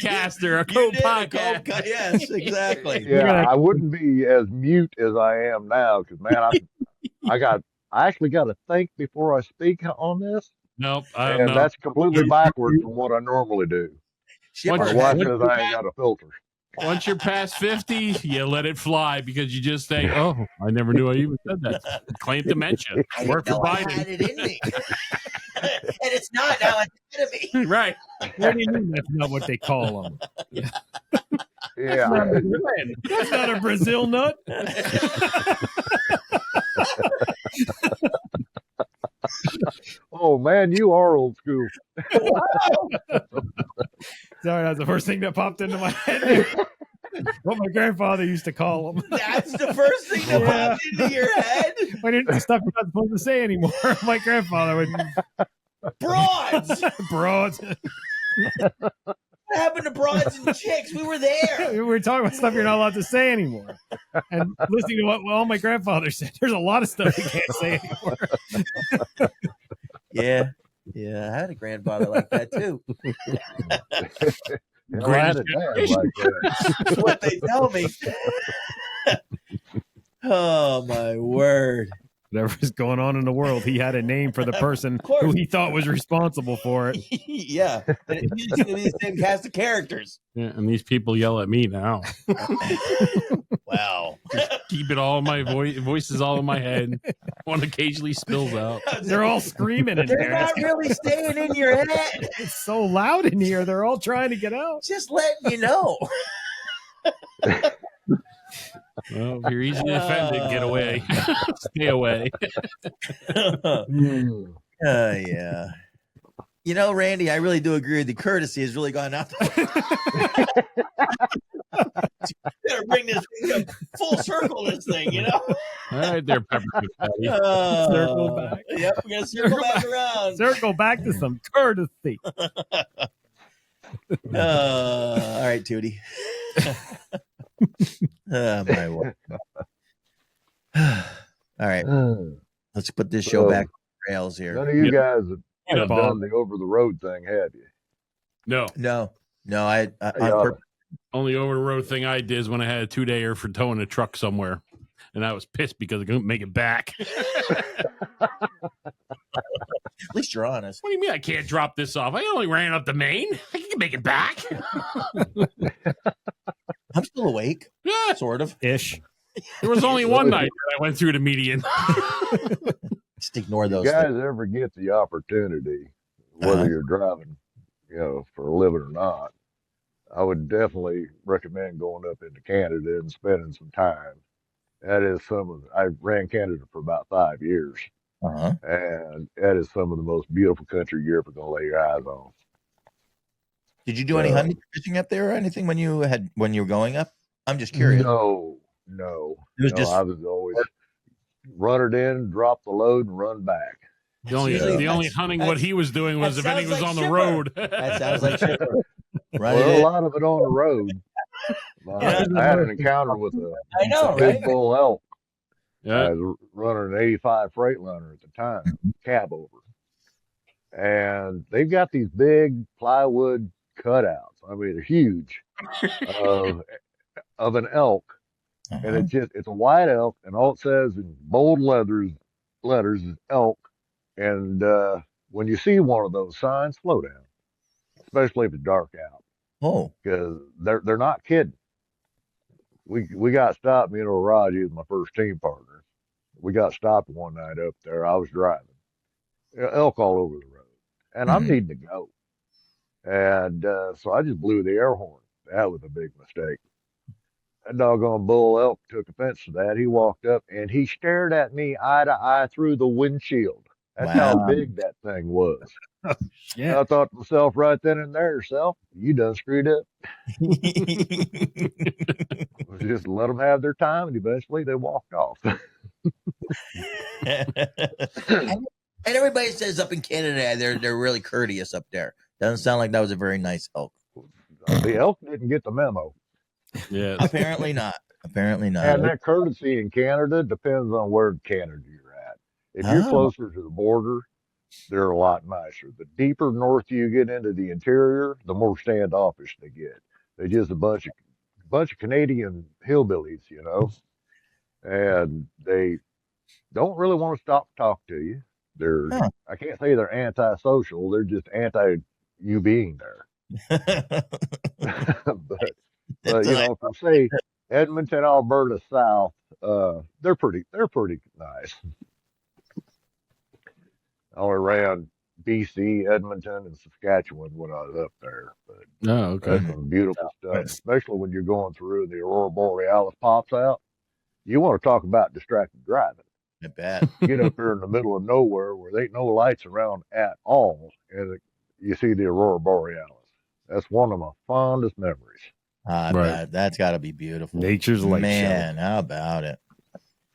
Podcaster, a You did a co-podcast. co- Yes, exactly. yeah, I wouldn't be as mute as I am now because man, I actually got to think before I speak on this, Nope. I and don't know. that's completely backward from what I normally do. Ship My our wife head. says I ain't got a filter. Once you're past 50, you let it fly because you just think, oh, I never knew I even said that. Claim dementia. I didn't Work for know I had Biden. it in me. And it's not now. It's ahead of me. Right. What do you mean that's not what they call them? Yeah, That's not a Brazil nut. oh man, you are old school. Sorry, that's the first thing that popped into my head. What my grandfather used to call them. That's the first thing that Yeah. popped into your head. I didn't stuff you're not supposed to say anymore. My grandfather would Broads. broads. What happened to broads and chicks? We were there. We were talking about stuff you're not allowed to say anymore. And listening to what all my grandfather said, there's a lot of stuff you can't say anymore. Yeah. Yeah. I had a grandfather like that too. Hell, I had a dad like that. That's what they tell me. Oh my word. Whatever's going on in the world, he had a name for the person course. who he thought was responsible for it. Yeah. And it used to be the same cast of characters. Yeah, and these people yell at me now. Wow. Keep it all in my voices all in my head. One occasionally spills out. They're all screaming in They're there. not really staying in your head. It's so loud in here. They're all trying to get out. Just letting you know. Well, if you're easily offended, get away. Stay away. Yeah. You know, Randy, I really do agree with you. Courtesy has really gone out. Better bring this thing full circle, this thing, you know? All right, there, Pepper. Circle back. Yep, we're going to circle back around. Circle back to some courtesy. All right, Tootie. My word. All right. Let's put this show back on the rails here. None of you guys have done the over the road thing, have you? No. I Only over the road thing I did is when I had a 2-dayer for towing a truck somewhere, and I was pissed because I couldn't make it back. At least you're honest. What do you mean I can't drop this off? I only ran up the main. I can make it back. I'm still awake. Yeah, sort of. Ish. There was only one night that I went through the median. Just ignore those. If you guys ever get the opportunity, whether you're driving, for a living or not, I would definitely recommend going up into Canada and spending some time. That is I ran Canada for about 5 years. And that is some of the most beautiful country you're ever going to lay your eyes on. Did you do any hunting or fishing up there or anything when you were going up? I'm just curious. No. I was always run it in, drop the load, and run back. The only hunting what he was doing was if anything was on the road. That sounds like Chipper. Well, a lot of it on the road. I had an encounter with a big bull elk. Yeah. I was running an 85 Freightliner at the time, cab over. And they've got these big plywood cutouts. I mean, they're huge of an elk. And it's a white elk, and all it says in bold letters is elk. And when you see one of those signs, slow down, especially if it's dark out. Oh, because they're not kidding. We got stopped. Me and Raji was my first team partner. We got stopped one night up there. I was driving, elk all over the road, and I'm needing to go. And so I just blew the air horn. That was a big mistake. That doggone bull elk took offense to that. He walked up and he stared at me eye to eye through the windshield. That's how big that thing was. Yeah. I thought to myself right then and there, you done screwed up. Just let them have their time, and eventually they walked off. And everybody says up in Canada they're really courteous up there. Doesn't sound like that was a very nice elk. The elk didn't get the memo. Yeah, apparently not. And that courtesy in Canada depends on where in Canada you're at. If you're closer to the border, they're a lot nicer. The deeper north you get into the interior, the more standoffish they get. They're just a bunch of Canadian hillbillies, and they don't really want to stop and talk to you. I can't say they're antisocial. They're just anti you being there. But from say Edmonton, Alberta south, they're pretty nice. I only ran BC, Edmonton, and Saskatchewan when I was up there. But okay. That's some beautiful stuff, especially when you're going through and the Aurora Borealis pops out. You want to talk about distracted driving. I bet. Get up there in the middle of nowhere where there ain't no lights around at all, and you see the Aurora Borealis. That's one of my fondest memories. I bet. That's got to be beautiful. Nature's light show. Man, how about it?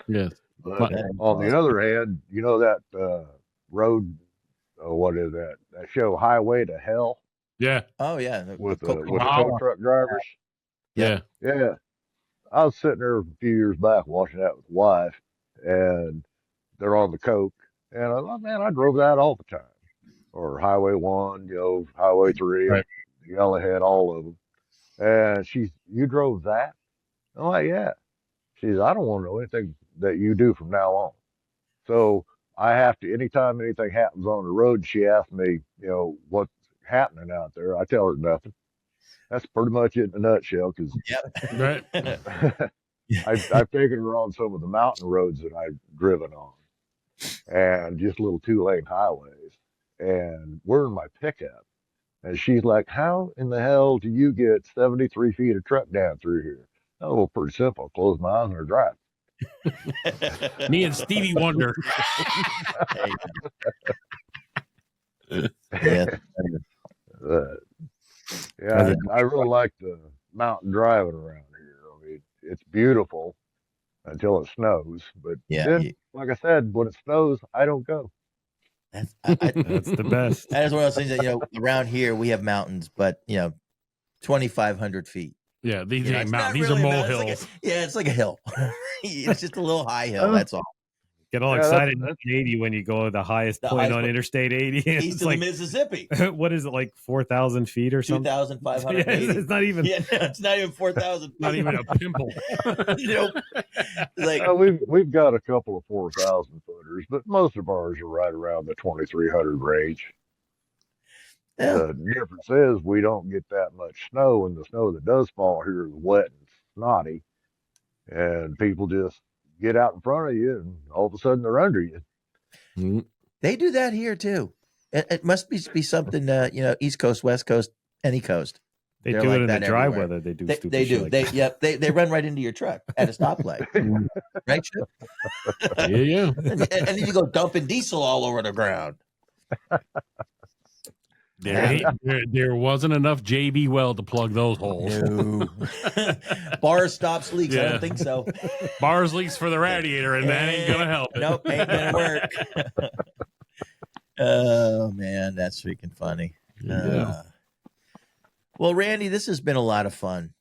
Yes. But on the other hand, that road, what is that? That show Highway to Hell? Yeah. Oh, yeah. With the tow truck drivers? Yeah. Yeah. I was sitting there a few years back watching that with the wife, and they're on the Coke. And I thought, man, I drove that all the time. Or Highway 1, Highway 3, right. Yellowhead, all of them. And you drove that? I'm like, yeah. She says, I don't want to know anything that you do from now on. So I have to, anytime anything happens on the road, she asks me, what's happening out there. I tell her nothing. That's pretty much it in a nutshell. Cause right. I've taken her on some of the mountain roads that I've driven on, and just little 2-lane highways. And we're in my pickup, and she's like, "How in the hell do you get 73 feet of truck down through here?" Oh, well, pretty simple. Close my eyes and drive. Me and Stevie Wonder. Yeah. Yeah, I really like the mountain driving around here. I mean, it's beautiful until it snows. But Yeah, then, like I said, when it snows, I don't go. That's the best. That is one of those things that, around here we have mountains, but 2,500 feet. Yeah, these You know, ain't it's mountains. not These really are mountain- molehills. it's like a hill. It's just a little high hill. That's all. Get all excited in 80 when you go to the highest point on Interstate 80. East of the Mississippi. What is it, like 4,000 feet or something? 2,500. It's not even. Yeah, no, it's not even 4,000. Not even a pimple. Nope. Like we've got a couple of 4,000 footers, but most of ours are right around the 2,300 range. Yeah. The difference is we don't get that much snow, and the snow that does fall here is wet and snotty, and people just get out in front of you, and all of a sudden they're under you. They do that here too. It must be something. East Coast, West Coast, any coast. They They're do like it in the that dry everywhere. weather. They do. They do. Shit like They run right into your truck at a stoplight. Right, Chip? Yeah. And then you go dumping diesel all over the ground. There wasn't enough JB Well to plug those holes. No. Bars stops leaks. I don't think so. Bars leaks for the radiator, and that ain't gonna help it. Nope, ain't gonna work. Oh man, that's freaking funny. Well, Randy, this has been a lot of fun.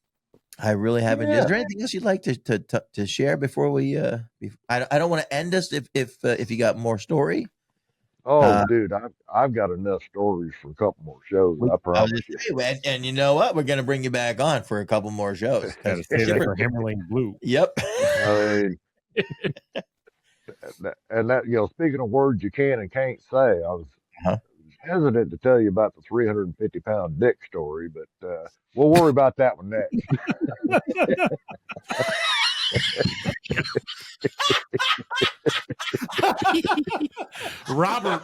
I really haven't. Is there anything else you'd like to share before we? I don't want to end us if you got more story. Oh, dude, I've got enough stories for a couple more shows. I promise you. And you know what? We're going to bring you back on for a couple more shows. Gotta say that for Himmerling Blue. Yep. I mean, and that speaking of words you can and can't say, I was hesitant to tell you about the 350-pound dick story, but we'll worry about that one next. Robert.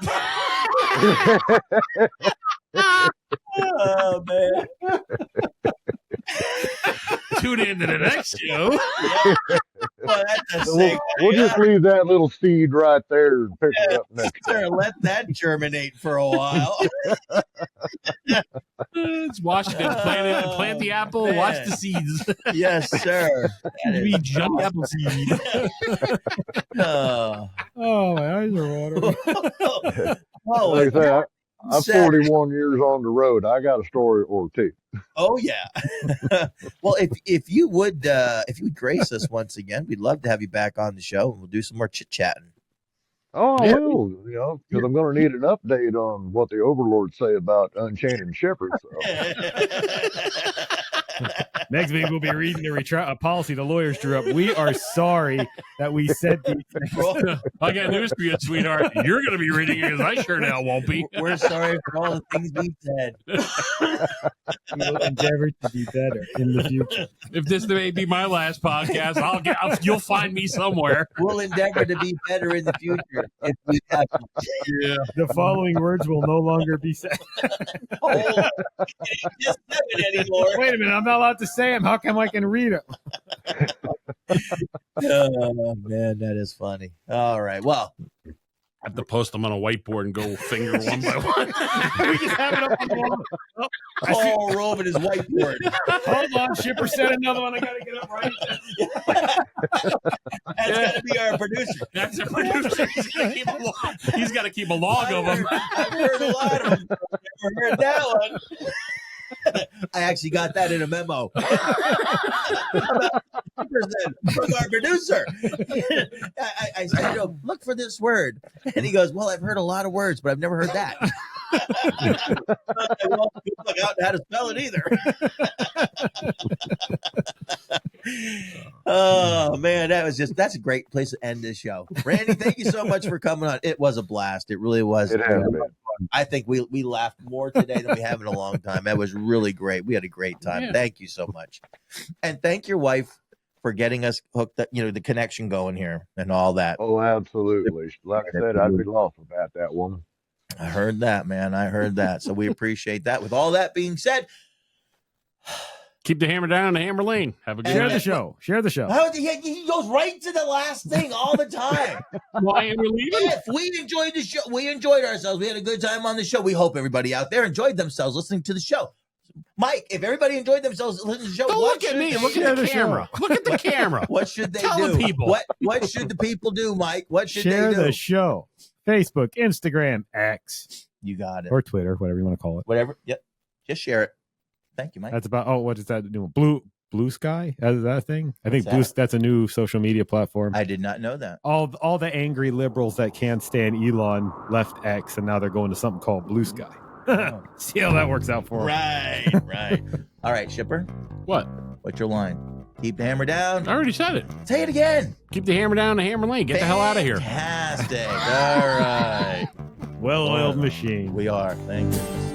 Oh man. Tune in to the next show. Yep. Well, that's a we'll just leave that little seed right there and pick it up next time. Let that germinate for a while. It's Washington. Plant the apple. Man. Watch the seeds. Yes, sir. Be Johnny Appleseed. Oh, my eyes are watering. Like I say, I'm 41 years on the road. I got a story or two. Oh yeah. Well, if you would grace us once again, we'd love to have you back on the show, and we'll do some more chit chatting. Oh, I will, because I'm going to need an update on what the overlords say about unchaining shepherds. So. Next week we'll be reading a policy the lawyers drew up. We are sorry that we said these things. I got news for you, sweetheart. You're going to be reading it because I sure now won't be. We're sorry for all the things we've said. We will endeavor to be better in the future. If this may be my last podcast, you'll find me somewhere. We'll endeavor to be better in the future if we have to. Yeah. The following words will no longer be said. Oh, you can't just say it anymore. Wait a minute, I'm not allowed to say them. How come I can read them? Oh man, that is funny. All right, well, I have to post them on a whiteboard and go finger one by one. We just have it up on the wall. Oh, Paul Rove his whiteboard. hold on, Shipper said another one. I got to get up right. That's got to be our producer. That's a producer. He's got to keep a log of them. I've heard a lot of them. Never heard that one. I actually got that in a memo from our producer. I said, look for this word. And he goes, well, I've heard a lot of words, but I've never heard that. Well, I don't know how to spell it either. Oh, man, that's a great place to end this show. Randy, thank you so much for coming on. It was a blast. It really was. It has been. I think we laughed more today than we have in a long time. That was really great. We had a great time. Yeah. Thank you so much. And thank your wife for getting us hooked up, the connection going here and all that. Oh, absolutely. Like I said, I'd be lost without that woman. I heard that, man. I heard that. So we appreciate that. With all that being said, keep the hammer down, the hammer lane. Have a good Share the show. Share the show. He goes right to the last thing all the time. Why am we leaving? If we enjoyed the show, we enjoyed ourselves. We had a good time on the show. We hope everybody out there enjoyed themselves listening to the show. Mike, if everybody enjoyed themselves listening to the show, don't look at me. Look at the camera. Look at the camera. What should they Tell do? the people. What should the people do, Mike? What should Share they do? the show. Facebook, Instagram, X. You got it. Or Twitter, whatever you want to call it. Whatever. Yep. Just share it. Thank you, Mike. That's about. Oh, what is that doing? Blue Sky? Is that a thing? I think that's a new social media platform. I did not know that. All the angry liberals that can't stand Elon left X, and now they're going to something called Blue Sky. See how that works out for them. Right. All right, Shipper. What? What's your line? Keep the hammer down. I already said it. Say it again. Keep the hammer down, the hammer lane. Get the hell out of here. Fantastic. All right. Well-oiled machine. We are. Thank goodness.